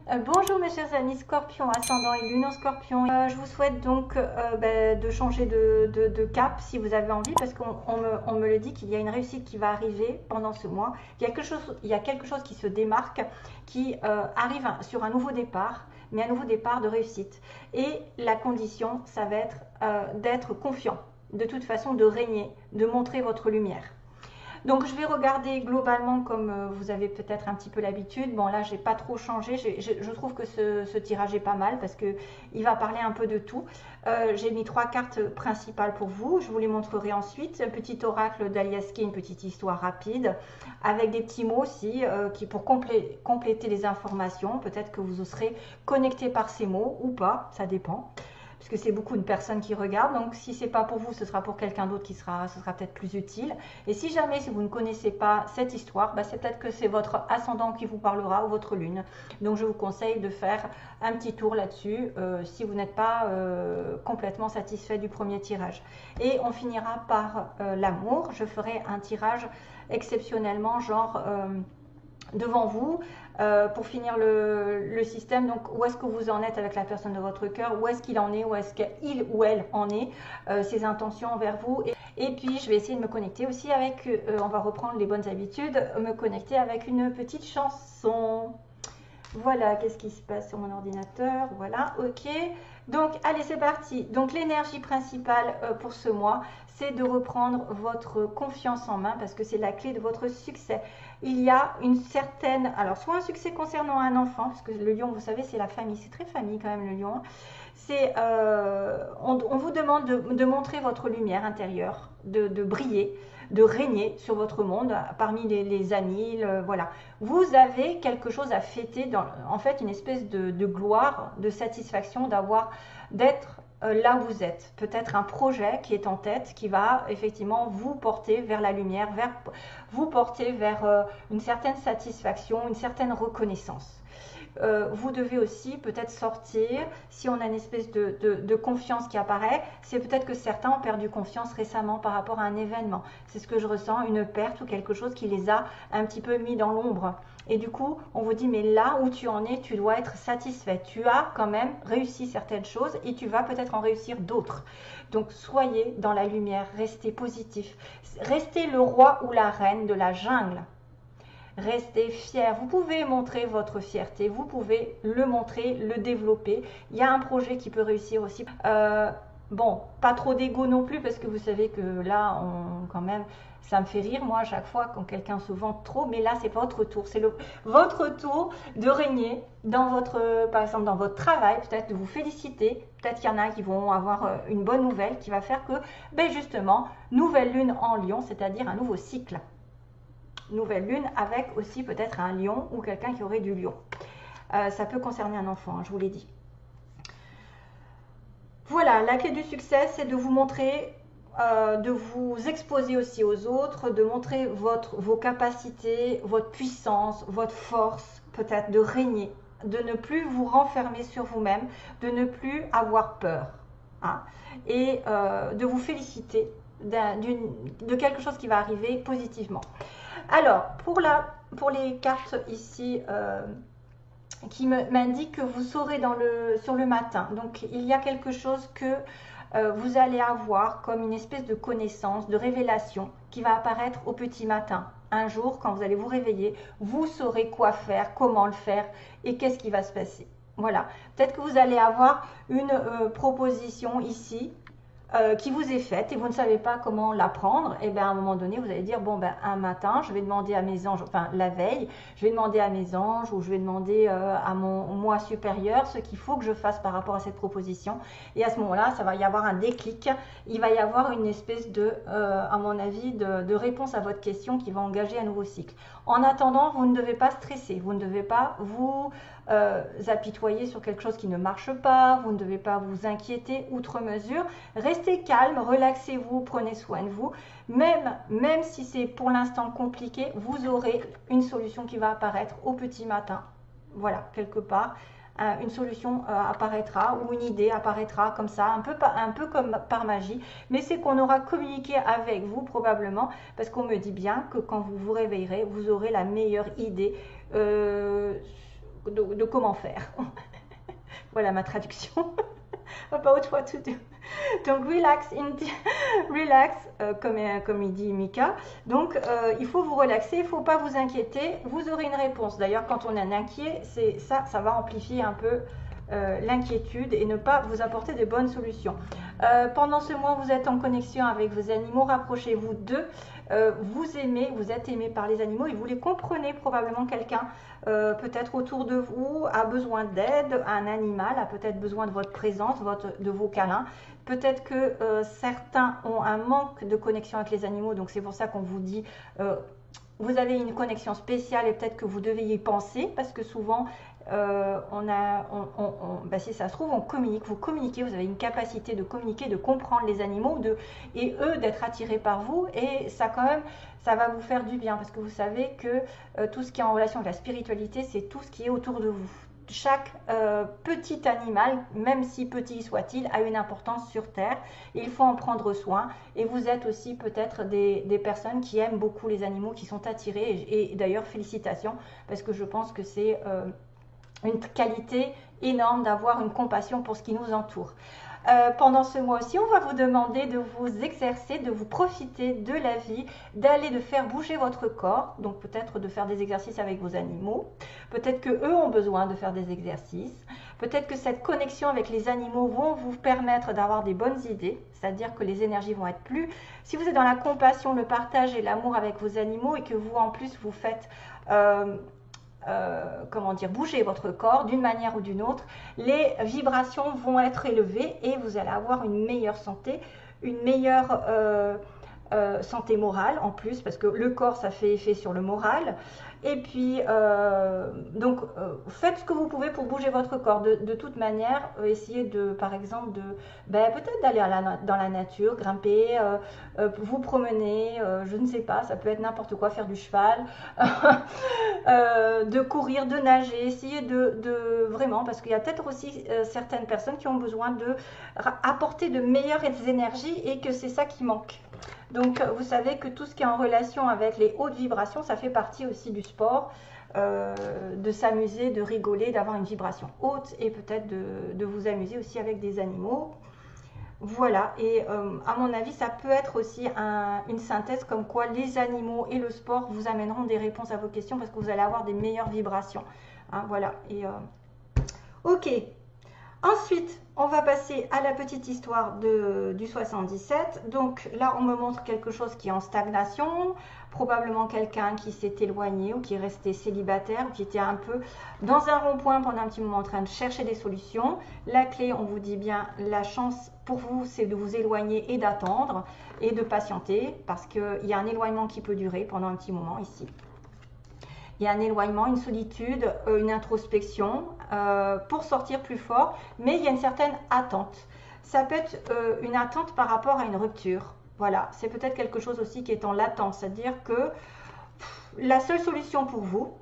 Bonjour mes chers amis Scorpion, ascendant et lune en Scorpion. Je vous souhaite donc de changer de cap si vous avez envie, parce qu'on me le dit qu'il y a une réussite qui va arriver pendant ce mois. Il y a quelque chose qui se démarque, qui arrive sur un nouveau départ, mais un nouveau départ de réussite. Et la condition, ça va être d'être confiant, de toute façon de régner, de montrer votre lumière. Donc je vais regarder globalement comme vous avez peut-être un petit peu l'habitude. Bon là j'ai pas trop changé, je trouve que ce tirage est pas mal parce que il va parler un peu de tout. J'ai mis 3 cartes principales pour vous, je vous les montrerai ensuite. Un petit oracle d'Aliaski, une petite histoire rapide avec des petits mots aussi qui pour compléter les informations. Peut-être que vous serez connecté par ces mots ou pas, ça dépend. Puisque c'est beaucoup de personnes qui regardent, donc si c'est pas pour vous, ce sera pour quelqu'un d'autre ce sera peut-être plus utile. Et si jamais si vous ne connaissez pas cette histoire, c'est peut-être que c'est votre ascendant qui vous parlera ou votre lune. Donc je vous conseille de faire un petit tour là-dessus si vous n'êtes pas complètement satisfait du premier tirage. Et on finira par l'amour. Je ferai un tirage exceptionnellement genre devant vous pour finir le système. Donc où est-ce que vous en êtes avec la personne de votre cœur, où est-ce qu'il en est, où est-ce qu'il ou elle en est, ses intentions envers vous. Et puis je vais essayer de me connecter aussi avec, on va reprendre les bonnes habitudes, me connecter avec une petite chanson. Voilà, qu'est-ce qui se passe sur mon ordinateur? Voilà, ok. Donc, allez, c'est parti. Donc, l'énergie principale pour ce mois, c'est de reprendre votre confiance en main parce que c'est la clé de votre succès. Il y a une certaine... Alors, soit un succès concernant un enfant, parce que le lion, vous savez, c'est la famille. C'est très famille quand même, le lion. On vous demande de montrer votre lumière intérieure, de briller, de régner sur votre monde parmi les amis, voilà. Vous avez quelque chose à fêter, en fait une espèce de gloire, de satisfaction d'être là où vous êtes. Peut-être un projet qui est en tête, qui va effectivement vous porter vers la lumière, vous porter vers une certaine satisfaction, une certaine reconnaissance. Vous devez aussi peut-être sortir, si on a une espèce de confiance qui apparaît, c'est peut-être que certains ont perdu confiance récemment par rapport à un événement. C'est ce que je ressens, une perte ou quelque chose qui les a un petit peu mis dans l'ombre. Et du coup, on vous dit, mais là où tu en es, tu dois être satisfait. Tu as quand même réussi certaines choses et tu vas peut-être en réussir d'autres. Donc, soyez dans la lumière, restez positif. Restez le roi ou la reine de la jungle. Restez fiers. Vous pouvez montrer votre fierté, vous pouvez le montrer, le développer. Il y a un projet qui peut réussir aussi. Bon, pas trop d'ego non plus parce que vous savez que là, quand même, ça me fait rire moi à chaque fois quand quelqu'un se vante trop. Mais là, c'est votre tour, c'est votre tour de régner dans votre, par exemple, dans votre travail, peut-être de vous féliciter. Peut-être qu'il y en a qui vont avoir une bonne nouvelle qui va faire que, ben justement, nouvelle lune en Lion, c'est-à-dire un nouveau cycle. Nouvelle lune avec aussi peut-être un lion ou quelqu'un qui aurait du lion. Ça peut concerner un enfant, hein, je vous l'ai dit. Voilà, la clé du succès, c'est de vous montrer, de vous exposer aussi aux autres, de montrer vos capacités, votre puissance, votre force, peut-être de régner, de ne plus vous renfermer sur vous-même, de ne plus avoir peur. Hein, et de vous féliciter de quelque chose qui va arriver positivement. Alors, pour les cartes ici qui m'indiquent que vous saurez sur le matin. Donc, il y a quelque chose que vous allez avoir comme une espèce de connaissance, de révélation qui va apparaître au petit matin. Un jour, quand vous allez vous réveiller, vous saurez quoi faire, comment le faire et qu'est-ce qui va se passer. Voilà. Peut-être que vous allez avoir une proposition ici qui vous est faite et vous ne savez pas comment la prendre, et bien à un moment donné, vous allez dire, bon, ben un matin, je vais demander à mes anges, enfin la veille, je vais demander à mes anges ou je vais demander à mon moi supérieur ce qu'il faut que je fasse par rapport à cette proposition. Et à ce moment-là, ça va y avoir un déclic, il va y avoir une espèce à mon avis, de réponse à votre question qui va engager un nouveau cycle. En attendant, vous ne devez pas stresser, vous ne devez pas vous apitoyer sur quelque chose qui ne marche pas, vous ne devez pas vous inquiéter outre mesure. Restez calme, relaxez-vous, prenez soin de vous. Même si c'est pour l'instant compliqué, vous aurez une solution qui va apparaître au petit matin. Voilà, quelque part, une solution apparaîtra ou une idée apparaîtra comme ça, un peu comme par magie. Mais c'est qu'on aura communiqué avec vous probablement parce qu'on me dit bien que quand vous vous réveillerez, vous aurez la meilleure idée de comment faire. Voilà ma traduction. About what to do. Donc relax, comme il dit Mika. Donc il faut vous relaxer, il ne faut pas vous inquiéter. Vous aurez une réponse. D'ailleurs, quand on est inquiet, c'est ça va amplifier un peu l'inquiétude et ne pas vous apporter de bonnes solutions. Pendant ce mois, vous êtes en connexion avec vos animaux. Rapprochez-vous d'eux. Vous aimez, vous êtes aimé par les animaux et vous les comprenez. Probablement quelqu'un peut-être autour de vous a besoin d'aide, un animal a peut-être besoin de votre présence, de vos câlins. Peut-être que certains ont un manque de connexion avec les animaux, donc c'est pour ça qu'on vous dit vous avez une connexion spéciale et peut-être que vous devez y penser parce que souvent si ça se trouve on communique, vous communiquez, vous avez une capacité de communiquer, de comprendre les animaux et eux d'être attirés par vous et ça quand même ça va vous faire du bien parce que vous savez que tout ce qui est en relation avec la spiritualité c'est tout ce qui est autour de vous. Chaque petit animal, même si petit soit-il, a une importance sur Terre. Il faut en prendre soin. Et vous êtes aussi peut-être des personnes qui aiment beaucoup les animaux, qui sont attirées. Et d'ailleurs, félicitations, parce que je pense que c'est une qualité énorme d'avoir une compassion pour ce qui nous entoure. Pendant ce mois aussi, on va vous demander de vous exercer, de vous profiter de la vie, de faire bouger votre corps, donc peut-être de faire des exercices avec vos animaux, peut-être que eux ont besoin de faire des exercices, peut-être que cette connexion avec les animaux vont vous permettre d'avoir des bonnes idées, c'est-à-dire que les énergies vont être plus... Si vous êtes dans la compassion, le partage et l'amour avec vos animaux et que vous en plus vous faites... bouger votre corps d'une manière ou d'une autre, les vibrations vont être élevées et vous allez avoir une meilleure santé, une meilleure santé morale en plus, parce que le corps, ça fait effet sur le moral. Et puis, faites ce que vous pouvez pour bouger votre corps. De toute manière, essayez de, par exemple, peut-être d'aller dans la nature, grimper, vous promener, je ne sais pas, ça peut être n'importe quoi, faire du cheval, de courir, de nager, essayez de vraiment, parce qu'il y a peut-être aussi certaines personnes qui ont besoin de apporter de meilleures énergies et que c'est ça qui manque. Donc, vous savez que tout ce qui est en relation avec les hautes vibrations, ça fait partie aussi du sport, de s'amuser, de rigoler, d'avoir une vibration haute et peut-être de vous amuser aussi avec des animaux. Voilà, et à mon avis, ça peut être aussi une synthèse comme quoi les animaux et le sport vous amèneront des réponses à vos questions parce que vous allez avoir des meilleures vibrations. Hein, voilà, et ok. Ensuite, on va passer à la petite histoire du 77. Donc là, on me montre quelque chose qui est en stagnation, probablement quelqu'un qui s'est éloigné ou qui est resté célibataire ou qui était un peu dans un rond-point pendant un petit moment en train de chercher des solutions. La clé, on vous dit bien, la chance pour vous, c'est de vous éloigner et d'attendre et de patienter parce qu'il y a un éloignement qui peut durer pendant un petit moment ici. Il y a un éloignement, une solitude, une introspection pour sortir plus fort, mais il y a une certaine attente. Ça peut être une attente par rapport à une rupture. Voilà, c'est peut-être quelque chose aussi qui est en latence, c'est-à-dire que la seule solution pour vous,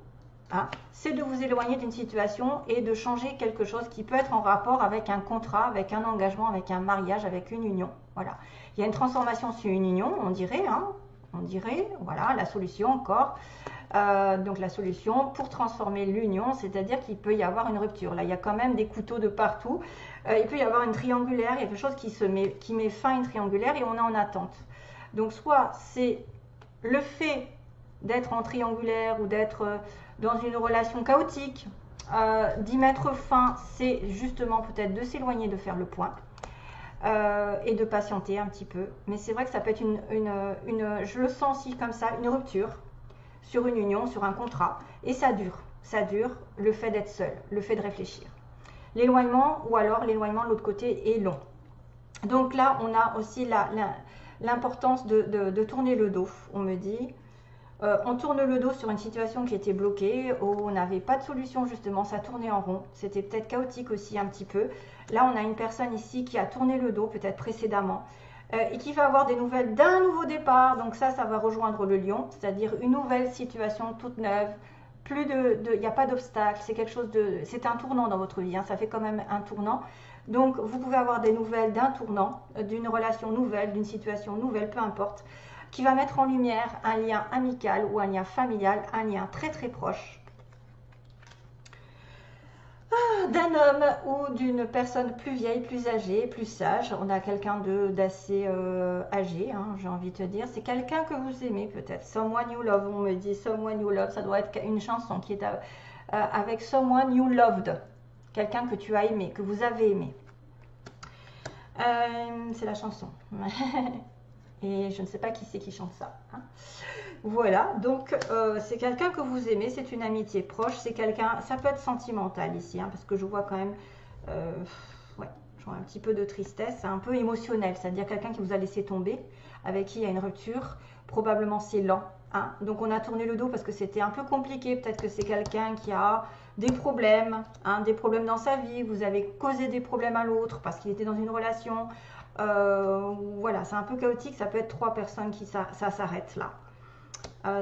hein, c'est de vous éloigner d'une situation et de changer quelque chose qui peut être en rapport avec un contrat, avec un engagement, avec un mariage, avec une union. Voilà, il y a une transformation sur une union, on dirait, voilà, la solution encore. Donc la solution pour transformer l'union, c'est-à-dire qu'il peut y avoir une rupture. Là, il y a quand même des couteaux de partout. Il peut y avoir une triangulaire, il y a quelque chose qui met fin à une triangulaire et on est en attente. Donc soit c'est le fait d'être en triangulaire ou d'être dans une relation chaotique, d'y mettre fin, c'est justement peut-être de s'éloigner, de faire le point. Et de patienter un petit peu. Mais c'est vrai que ça peut être je le sens aussi comme ça, une rupture sur une union, sur un contrat, et ça dure, le fait d'être seul, le fait de réfléchir. L'éloignement, ou alors l'éloignement de l'autre côté est long. Donc là, on a aussi l'importance de tourner le dos, on me dit. On tourne le dos sur une situation qui était bloquée, où on n'avait pas de solution justement, ça tournait en rond, c'était peut-être chaotique aussi un petit peu. Là, on a une personne ici qui a tourné le dos, peut-être précédemment, et qui va avoir des nouvelles d'un nouveau départ. Donc ça va rejoindre le lion, c'est-à-dire une nouvelle situation toute neuve. Il n'y a pas d'obstacle, c'est un tournant dans votre vie, hein, ça fait quand même un tournant. Donc vous pouvez avoir des nouvelles d'un tournant, d'une relation nouvelle, d'une situation nouvelle, peu importe, qui va mettre en lumière un lien amical ou un lien familial, un lien très très proche. d'un homme ou d'une personne plus vieille, plus âgée, plus sage. On a quelqu'un d'assez âgé, hein, j'ai envie de te dire. C'est quelqu'un que vous aimez peut-être. Someone you love, on me dit. Someone you love, ça doit être une chanson qui est avec Someone you loved. Quelqu'un que tu as aimé, que vous avez aimé. C'est la chanson. Et je ne sais pas qui c'est qui chante ça. Hein. Voilà, donc c'est quelqu'un que vous aimez, c'est une amitié proche, c'est quelqu'un, ça peut être sentimental ici, hein, parce que je vois quand même, ouais, je vois un petit peu de tristesse, c'est un peu émotionnel, c'est-à-dire quelqu'un qui vous a laissé tomber, avec qui il y a une rupture, probablement c'est lent. Hein. Donc on a tourné le dos parce que c'était un peu compliqué, peut-être que c'est quelqu'un qui a des problèmes dans sa vie, vous avez causé des problèmes à l'autre parce qu'il était dans une relation. Voilà, c'est un peu chaotique, ça peut être 3 personnes qui ça s'arrête là.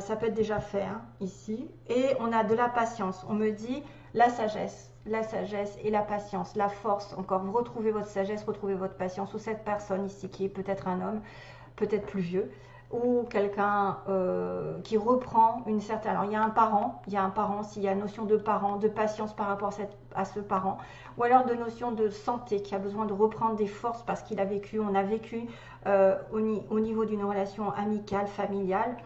Ça peut être déjà fait hein, ici. Et on a de la patience. On me dit la sagesse et la patience, la force. Encore, vous retrouvez votre sagesse, retrouvez votre patience. Ou cette personne ici qui est peut-être un homme, peut-être plus vieux, ou quelqu'un qui reprend une certaine... Alors il y a un parent, s'il y a notion de parent, de patience par rapport à ce parent, ou alors de notion de santé qui a besoin de reprendre des forces parce qu'il a vécu, on a vécu au niveau d'une relation amicale, familiale,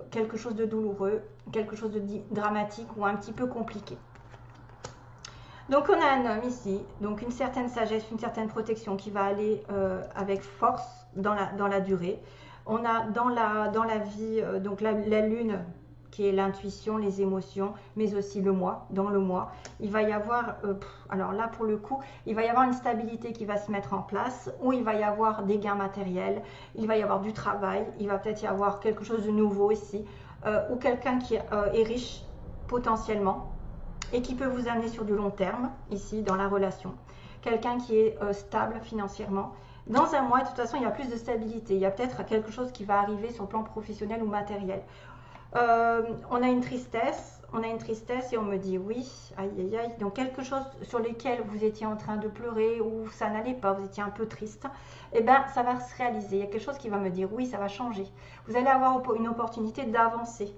quelque chose de douloureux, quelque chose de dramatique ou un petit peu compliqué. Donc on a un homme ici, donc une certaine sagesse, une certaine protection qui va aller avec force dans la durée. On a dans la vie, donc la lune qui est l'intuition, les émotions, mais aussi le moi, dans le moi. Il va y avoir, alors là pour le coup, il va y avoir une stabilité qui va se mettre en place, où il va y avoir des gains matériels, il va y avoir du travail, il va peut-être y avoir quelque chose de nouveau ici, ou quelqu'un qui est riche potentiellement, et qui peut vous amener sur du long terme, ici, dans la relation. Quelqu'un qui est stable financièrement. Dans un mois, de toute façon, il y a plus de stabilité. Il y a peut-être quelque chose qui va arriver sur le plan professionnel ou matériel. On a une tristesse et on me dit oui, aïe aïe aïe, donc quelque chose sur lequel vous étiez en train de pleurer ou ça n'allait pas, vous étiez un peu triste, et bien ça va se réaliser. Il y a quelque chose qui va me dire oui, ça va changer. Vous allez avoir une opportunité d'avancer.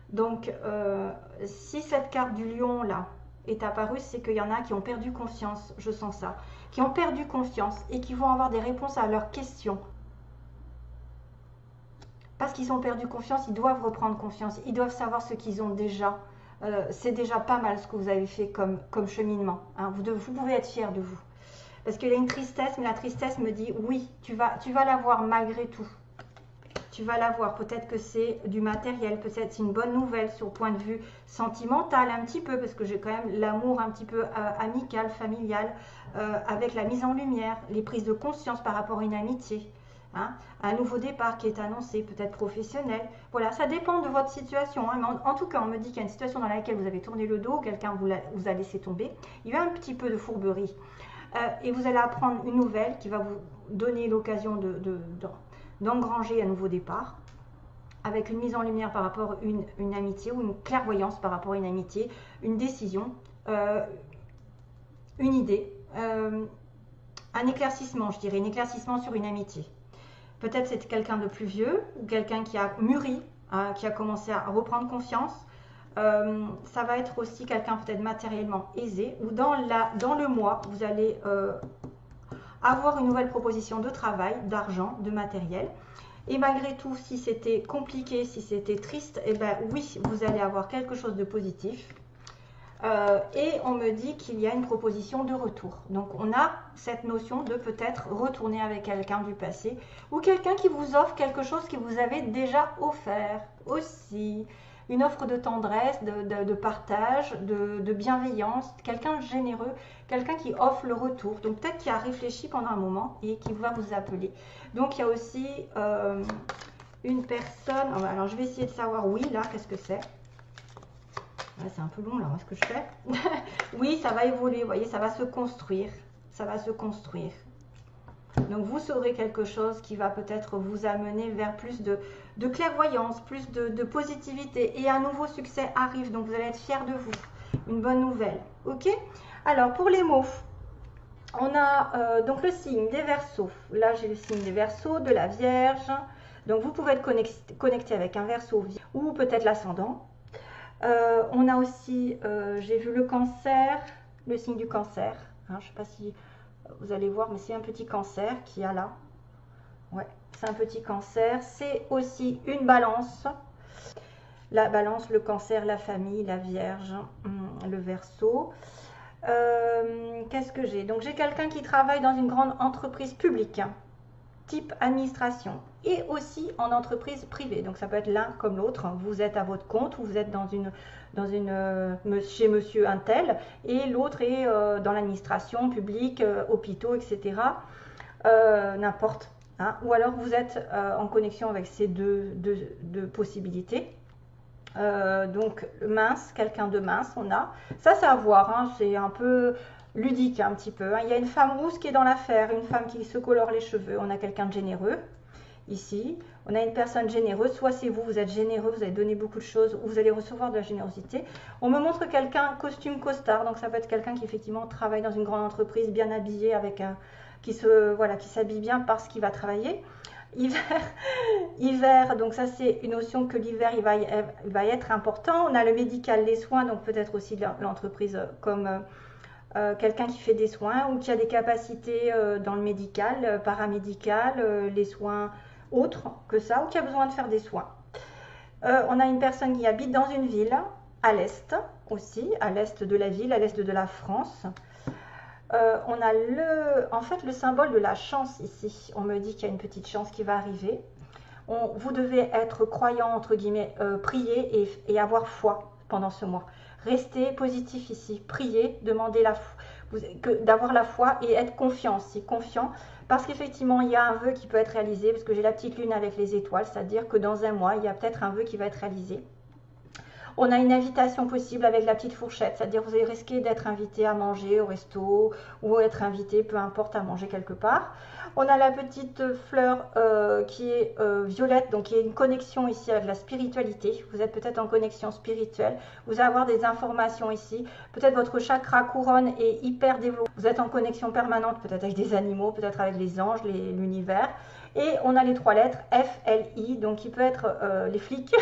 Donc, si cette carte du lion là est apparue, c'est qu'il y en a qui ont perdu confiance, je sens ça, qui ont perdu confiance et qui vont avoir des réponses à leurs questions. Parce qu'ils ont perdu confiance, ils doivent reprendre confiance, ils doivent savoir ce qu'ils ont déjà. C'est déjà pas mal ce que vous avez fait comme cheminement. Hein. Vous pouvez être fiers de vous. Parce qu'il y a une tristesse, mais la tristesse me dit oui, tu vas l'avoir malgré tout. Tu vas l'avoir, peut-être que c'est du matériel, peut-être c'est une bonne nouvelle sur le point de vue sentimental un petit peu, parce que j'ai quand même l'amour un petit peu amical, familial, avec la mise en lumière, les prises de conscience par rapport à une amitié, hein, un nouveau départ qui est annoncé, peut-être professionnel, voilà, ça dépend de votre situation, hein, mais en tout cas on me dit qu'il y a une situation dans laquelle vous avez tourné le dos, quelqu'un vous a laissé tomber, il y a un petit peu de fourberie, et vous allez apprendre une nouvelle qui va vous donner l'occasion d'engranger un nouveau départ, avec une mise en lumière par rapport à une amitié ou une clairvoyance par rapport à une amitié, une décision, une idée, un éclaircissement, je dirais, un éclaircissement sur une amitié. Peut-être c'est quelqu'un de plus vieux ou quelqu'un qui a mûri, hein, qui a commencé à reprendre confiance. Ça va être aussi quelqu'un peut-être matériellement aisé ou dans le mois, vous allez avoir une nouvelle proposition de travail, d'argent, de matériel. Et malgré tout, si c'était compliqué, si c'était triste, eh bien oui, vous allez avoir quelque chose de positif. Et on me dit qu'il y a une proposition de retour. Donc on a cette notion de peut-être retourner avec quelqu'un du passé ou quelqu'un qui vous offre quelque chose que vous avez déjà offert aussi. Une offre de tendresse, de partage, de bienveillance, quelqu'un de généreux, quelqu'un qui offre le retour. Donc peut-être qui a réfléchi pendant un moment et qui va vous appeler. Donc il y a aussi une personne, alors je vais essayer de savoir, oui là, qu'est-ce que c'est? C'est un peu long là, ce que je fais. Oui, ça va évoluer, vous voyez, ça va se construire. Ça va se construire. Donc vous saurez quelque chose qui va peut-être vous amener vers plus de clairvoyance, plus de positivité. Et un nouveau succès arrive, donc vous allez être fiers de vous. Une bonne nouvelle. Ok? Alors pour les mots, on a donc le signe des Verseaux. Là j'ai le signe des Verseaux, de la Vierge. Donc vous pouvez être connecté avec un Verseau ou peut-être l'ascendant. On a aussi, j'ai vu le cancer, le signe du cancer. Hein, je ne sais pas si vous allez voir, mais c'est un petit cancer qu'il y a là. Ouais, c'est un petit cancer. C'est aussi une balance. La balance, le cancer, la famille, la vierge, le verseau. Qu'est-ce que j'ai? Donc j'ai quelqu'un qui travaille dans une grande entreprise publique, type administration, et aussi en entreprise privée. Donc ça peut être l'un comme l'autre. Vous êtes à votre compte ou vous êtes chez monsieur un tel, et l'autre est dans l'administration publique, hôpitaux, etc. N'importe. Hein. Ou alors vous êtes en connexion avec ces deux possibilités. Donc mince, quelqu'un de mince, on a. Ça, c'est à voir, hein, c'est un peu ludique un petit peu. Hein. Il y a une femme rousse qui est dans l'affaire, une femme qui se colore les cheveux. On a quelqu'un de généreux ici. On a une personne généreuse, soit c'est vous, vous êtes généreux, vous avez donné beaucoup de choses, ou vous allez recevoir de la générosité. On me montre quelqu'un costume costard, donc ça peut être quelqu'un qui effectivement travaille dans une grande entreprise, bien habillé, qui s'habille bien parce qu'il va travailler. Hiver, donc ça c'est une notion que l'hiver il va être important. On a le médical, les soins, donc peut-être aussi l'entreprise comme quelqu'un qui fait des soins ou qui a des capacités dans le médical, paramédical, les soins autres que ça, ou qui a besoin de faire des soins. On a une personne qui habite dans une ville, à l'est aussi, à l'est de la ville, à l'est de la France. On a en fait le symbole de la chance ici. On me dit qu'il y a une petite chance qui va arriver. Vous devez être croyant, entre guillemets, prier et avoir foi pendant ce mois. Restez positif ici, priez, demandez d'avoir la foi et être confiant aussi, confiant. Parce qu'effectivement, il y a un vœu qui peut être réalisé, parce que j'ai la petite lune avec les étoiles, c'est-à-dire que dans un mois, il y a peut-être un vœu qui va être réalisé. On a une invitation possible avec la petite fourchette, c'est-à-dire vous allez risquer d'être invité à manger au resto ou être invité, peu importe, à manger quelque part. On a la petite fleur qui est violette, donc qui est une connexion ici avec la spiritualité. Vous êtes peut-être en connexion spirituelle. Vous allez avoir des informations ici. Peut-être votre chakra couronne est hyper développé. Vous êtes en connexion permanente, peut-être avec des animaux, peut-être avec les anges, l'univers. Et on a les 3 lettres F, L, I, donc il peut être les flics,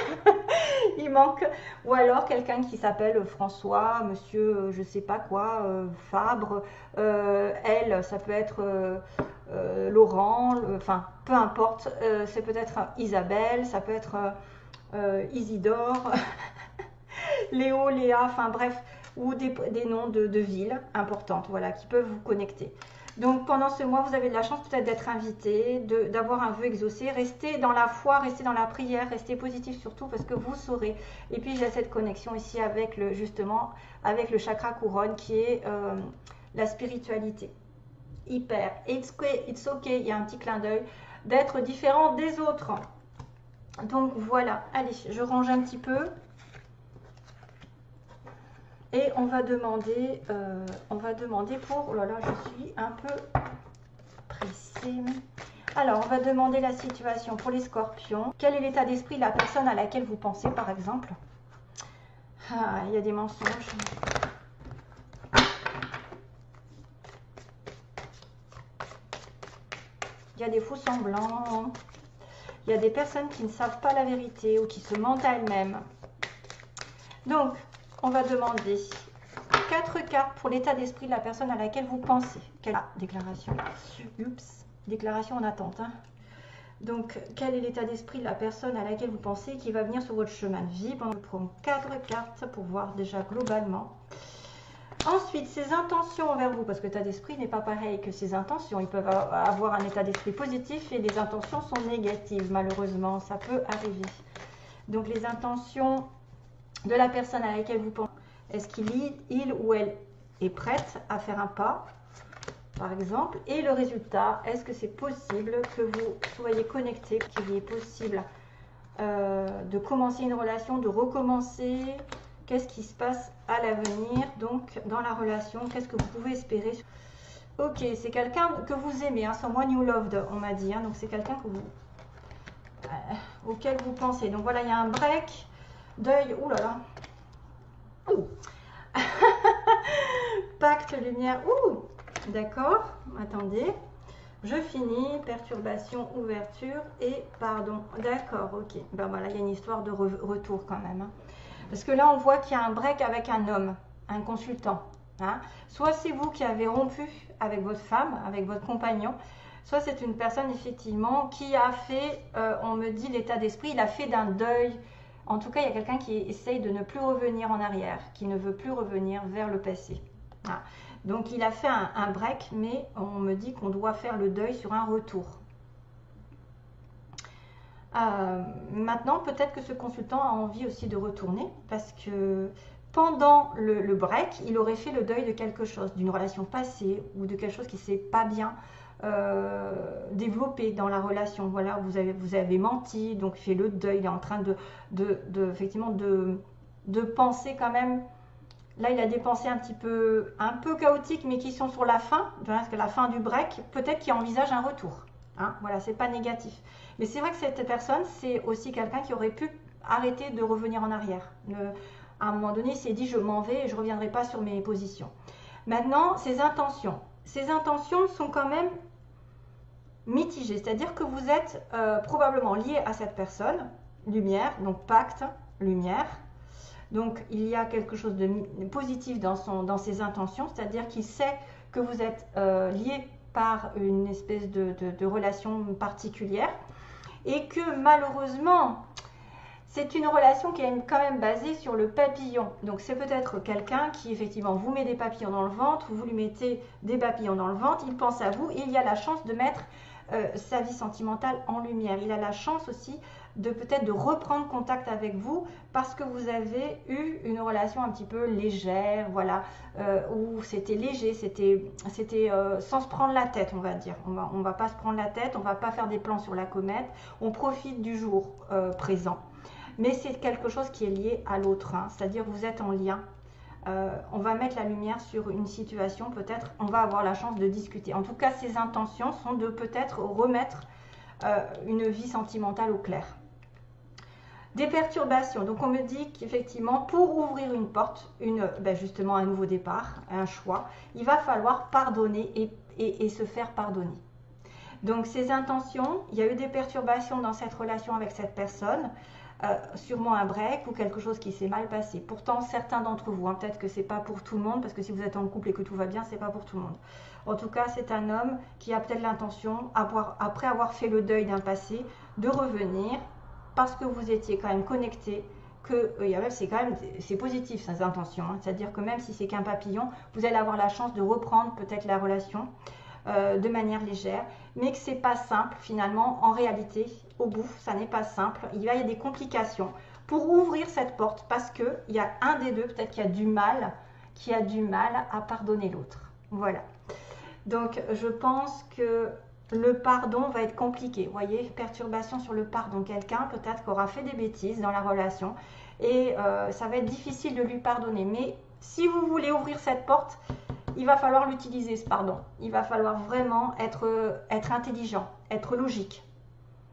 il manque, ou alors quelqu'un qui s'appelle François, monsieur, je sais pas quoi, Fabre, elle, ça peut être Laurent, enfin, peu importe, c'est peut-être Isabelle, ça peut être Isidore, Léo, Léa, enfin bref, ou des noms de villes importantes, voilà, qui peuvent vous connecter. Donc pendant ce mois, vous avez de la chance peut-être d'être invité, d'avoir un vœu exaucé. Restez dans la foi, restez dans la prière, restez positif surtout parce que vous saurez. Et puis j'ai cette connexion ici avec justement avec le chakra couronne qui est la spiritualité. Hyper. It's okay, il y a un petit clin d'œil d'être différent des autres. Donc voilà, allez, je range un petit peu. Et on va demander pour... Oh là là, je suis un peu pressée. Alors, on va demander la situation pour les scorpions. Quel est l'état d'esprit de la personne à laquelle vous pensez, par exemple? Ah, il y a des mensonges. Il y a des faux semblants. Il y a des personnes qui ne savent pas la vérité ou qui se mentent à elles-mêmes. Donc, on va demander 4 cartes pour l'état d'esprit de la personne à laquelle vous pensez. Déclaration. Oups, déclaration en attente. Hein. Donc, quel est l'état d'esprit de la personne à laquelle vous pensez qui va venir sur votre chemin de vie? On prend 4 cartes pour voir déjà globalement. Ensuite, ses intentions envers vous, parce que l'état d'esprit n'est pas pareil que ses intentions. Ils peuvent avoir un état d'esprit positif et les intentions sont négatives, malheureusement. Ça peut arriver. Donc, les intentions de la personne à laquelle vous pensez. Est-ce qu'il ou elle est prête à faire un pas, par exemple? Et le résultat, est-ce que c'est possible que vous soyez connecté, qu'il est possible de commencer une relation, de recommencer? Qu'est-ce qui se passe à l'avenir, donc, dans la relation? Qu'est-ce que vous pouvez espérer? Ok, c'est quelqu'un que vous aimez, hein, someone you loved, on m'a dit. Hein, donc, c'est quelqu'un auquel vous pensez. Donc, voilà, il y a un break, deuil, oulala. Ouh. Pacte, lumière, ouh. D'accord, attendez. Je finis, perturbation, ouverture et pardon. D'accord, ok. Ben voilà, il y a une histoire de retour quand même. Hein. Parce que là, on voit qu'il y a un break avec un homme, un consultant. Hein. Soit c'est vous qui avez rompu avec votre femme, avec votre compagnon, soit c'est une personne effectivement qui a fait, on me dit l'état d'esprit, il a fait d'un deuil. En tout cas, il y a quelqu'un qui essaye de ne plus revenir en arrière, qui ne veut plus revenir vers le passé. Hein. Donc il a fait un break, mais on me dit qu'on doit faire le deuil sur un retour. Maintenant, peut-être que ce consultant a envie aussi de retourner, parce que pendant le break, il aurait fait le deuil de quelque chose, d'une relation passée ou de quelque chose qui ne s'est pas bien développé dans la relation. Voilà, vous avez menti, donc il fait le deuil, il est en train effectivement de penser quand même. Là, il a des pensées un peu chaotiques, mais qui sont sur la fin, parce que la fin du break, peut-être qu'il envisage un retour. Hein, voilà, c'est pas négatif. Mais c'est vrai que cette personne, c'est aussi quelqu'un qui aurait pu arrêter de revenir en arrière. À un moment donné, il s'est dit, je m'en vais et je ne reviendrai pas sur mes positions. Maintenant, ses intentions. Ses intentions sont quand même mitigées. C'est-à-dire que vous êtes probablement lié à cette personne, lumière, donc pacte, lumière. Donc, il y a quelque chose de positif dans ses intentions, c'est-à-dire qu'il sait que vous êtes lié par une espèce de relation particulière et que malheureusement, c'est une relation qui est quand même basée sur le papillon. Donc, c'est peut-être quelqu'un qui, effectivement, vous met des papillons dans le ventre, vous lui mettez des papillons dans le ventre, il pense à vous et il y a la chance de mettre sa vie sentimentale en lumière. Il a la chance aussi de peut-être de reprendre contact avec vous parce que vous avez eu une relation un petit peu légère, voilà, où c'était léger, c'était sans se prendre la tête, on va dire. On va pas se prendre la tête, on va pas faire des plans sur la comète, on profite du jour présent. Mais c'est quelque chose qui est lié à l'autre, hein, c'est-à-dire vous êtes en lien. On va mettre la lumière sur une situation, peut-être on va avoir la chance de discuter. En tout cas, ses intentions sont de peut-être remettre une vie sentimentale au clair. Des perturbations, donc on me dit qu'effectivement pour ouvrir une porte, justement un nouveau départ, un choix, il va falloir pardonner et se faire pardonner. Donc ces intentions, il y a eu des perturbations dans cette relation avec cette personne, sûrement un break ou quelque chose qui s'est mal passé. Pourtant certains d'entre vous, hein, peut-être que c'est pas pour tout le monde, parce que si vous êtes en couple et que tout va bien, c'est pas pour tout le monde. En tout cas, c'est un homme qui a peut-être l'intention, après avoir fait le deuil d'un passé, de revenir, parce que vous étiez quand même connecté, que c'est positif ces intentions, hein. C'est-à-dire que même si c'est qu'un papillon, vous allez avoir la chance de reprendre peut-être la relation de manière légère, mais que c'est pas simple finalement. En réalité, au bout, ça n'est pas simple. Il y a des complications pour ouvrir cette porte parce que il y a un des deux peut-être qui a du mal à pardonner l'autre. Voilà. Donc je pense que le pardon va être compliqué. Vous voyez, perturbation sur le pardon. Quelqu'un peut-être qu'aura fait des bêtises dans la relation et ça va être difficile de lui pardonner. Mais si vous voulez ouvrir cette porte, il va falloir l'utiliser, ce pardon. Il va falloir vraiment être intelligent, être logique.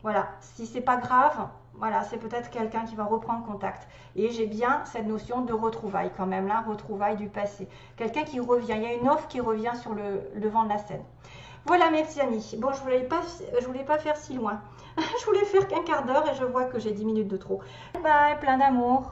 Voilà, si c'est pas grave, voilà, c'est peut-être quelqu'un qui va reprendre contact. Et j'ai bien cette notion de retrouvailles quand même, là, retrouvailles du passé. Quelqu'un qui revient, il y a une offre qui revient sur le devant de la scène. Voilà mes petits amis. Bon, je voulais pas faire si loin. Je voulais faire qu'un quart d'heure et je vois que j'ai 10 minutes de trop. Bye, plein d'amour.